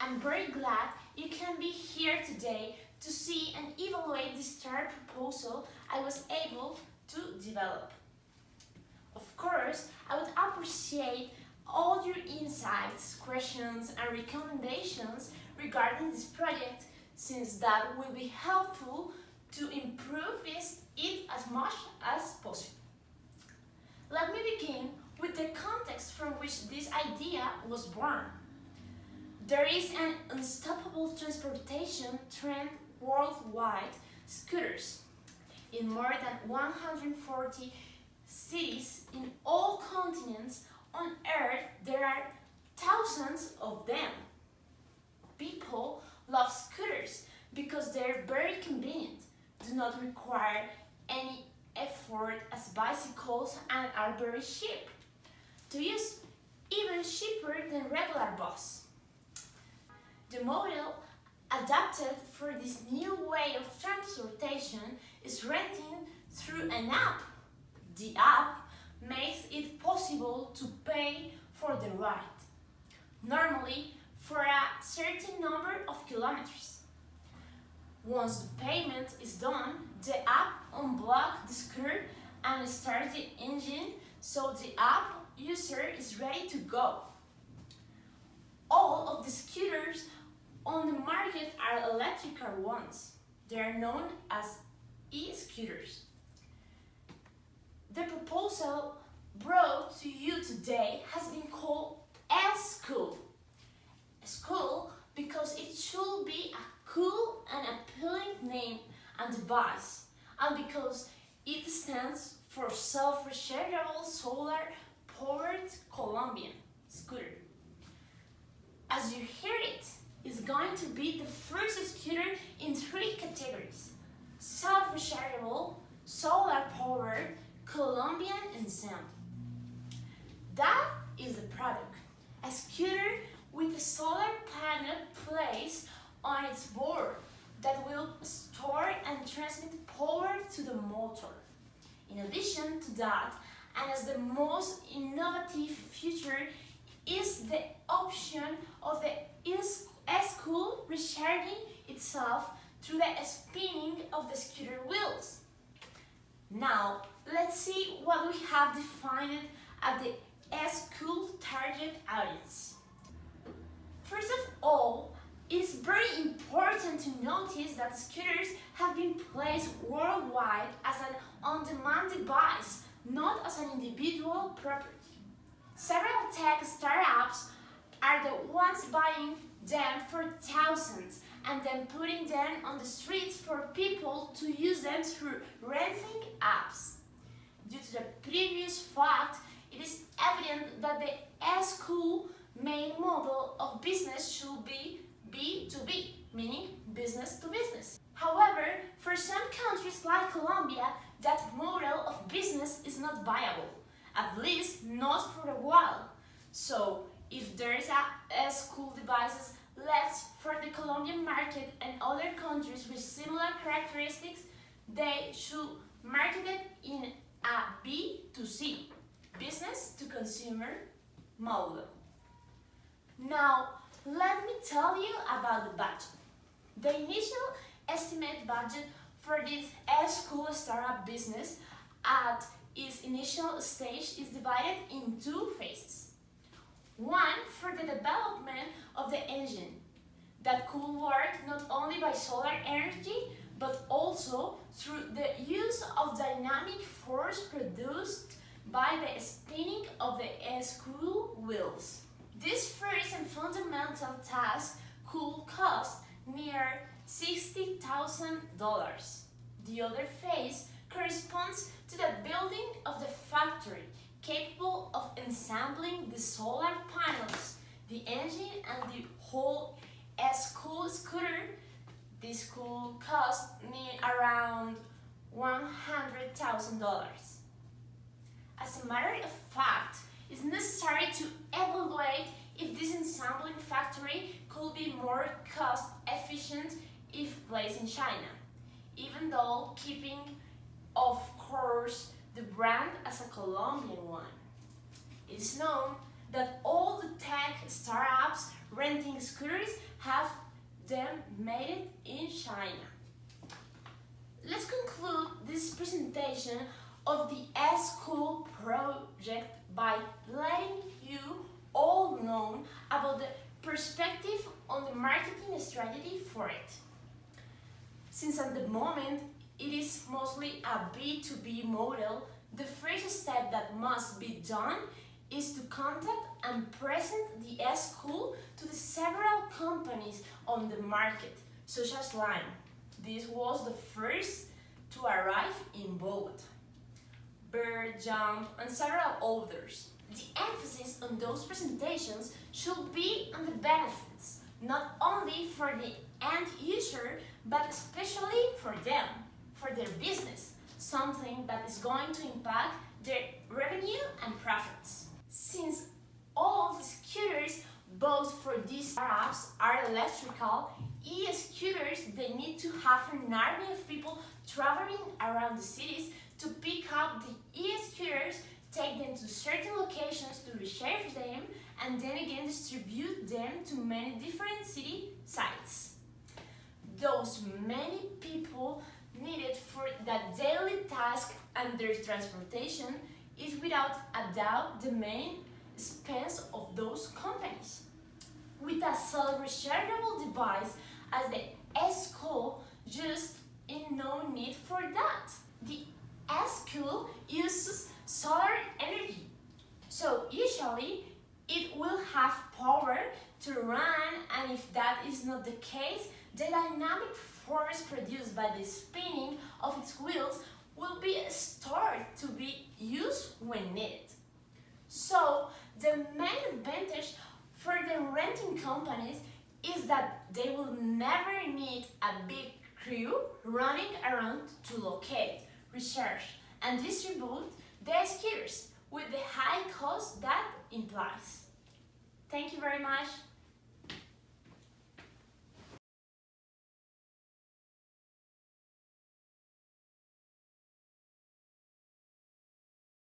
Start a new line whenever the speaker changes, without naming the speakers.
I'm very glad you can be here today to see and evaluate the STAR proposal I was able to develop. Of course, I would appreciate all your insights, questions and recommendations regarding this project, since that will be helpful to improve it as much as possible. Let me begin with the context from which this idea was born. There is an unstoppable transportation trend worldwide: scooters. In more than 140 cities in all continents on Earth, there are thousands of them. People love scooters because they're very convenient, do not require any effort as bicycles, and are very cheap to use, even cheaper than regular bus. The model adapted for this new way of transportation is renting through an app. The app makes it possible to pay for the ride, normally for a certain number of kilometers. Once the payment is done, the app unblocks the scooter and starts the engine, so the app user is ready to go. All of the scooters on the market are electrical ones. They are known as e-scooters. The proposal brought to you today has been called S-Cool. S-Cool because it should be a cool and appealing name and device, and because it stands for self-rechargeable solar-powered Colombian scooter. As you hear it, is going to be the first scooter in 3 categories: self-rechargeable, solar-powered, Colombian, and Zen. That is the product: a scooter with a solar panel placed on its board that will store and transmit power to the motor. In addition to that, and as the most innovative feature, is the option of the S-Cool recharging itself through the spinning of the scooter wheels. Now, let's see what we have defined at the S-Cool target audience. First of all, it is very important to notice that scooters have been placed worldwide as an on-demand device, not as an individual property. Several tech startups are the ones buying them for thousands and then putting them on the streets for people to use them through renting apps. Due to the previous fact, it is evident that the S-Cool main model of business should be B2B, meaning business to business. However, for some countries like Colombia, that model of business is not viable, at least not for a while. So, if there is a S-Cool devices left for the Colombian market and other countries with similar characteristics, they should market it in a B2C, business to consumer model. Now, let me tell you about the budget. The initial estimate budget for this S-Cool startup business at its initial stage is divided in 2 phases. One for the development of the engine that could work not only by solar energy but also through the use of dynamic force produced by the spinning of the S-Cool wheels. This first and fundamental task could cost near $60,000. The other phase corresponds to the building of the factory capable of assembling the solar panels, the engine, and the whole S-Cool scooter. This could cost me around $100,000. As a matter of fact, it's necessary to evaluate if this assembling factory could be more cost efficient if placed in China, even though keeping, of course, the brand as a Colombian one. It is known that all the tech startups renting scooters have them made it in China. Let's conclude this presentation of the S-School project by letting you all know about the perspective on the marketing strategy for it. Since at the moment it is mostly a B2B model, the first step that must be done is to contact and present the S-School to the several companies on the market, such as Lime. This was the first to arrive in Bogota. Bird, Jump, and several others. The emphasis on those presentations should be on the benefits, not only for the end user, but especially for them, for their business, something that is going to impact their revenue and profits. Since all the scooters bought for these startups are electrical, e-scooters, they need to have an army of people traveling around the cities to pick up the e-scooters, take them to certain locations to recharge them, and then again distribute them to many different city sites. Those many people needed for that daily task and their transportation is without a doubt the main expense of those companies. With a self-rechargeable device as the S-School, just in no need for that. The S-School uses solar energy, so usually it will have power to run, and if that is not the case, the dynamic force produced by the spinning of its wheels will be stored to be used when needed. So the main advantage for the renting companies is that they will never need a big crew running around to locate, research, and distribute the scooters with the high cost that implies. Thank you very much.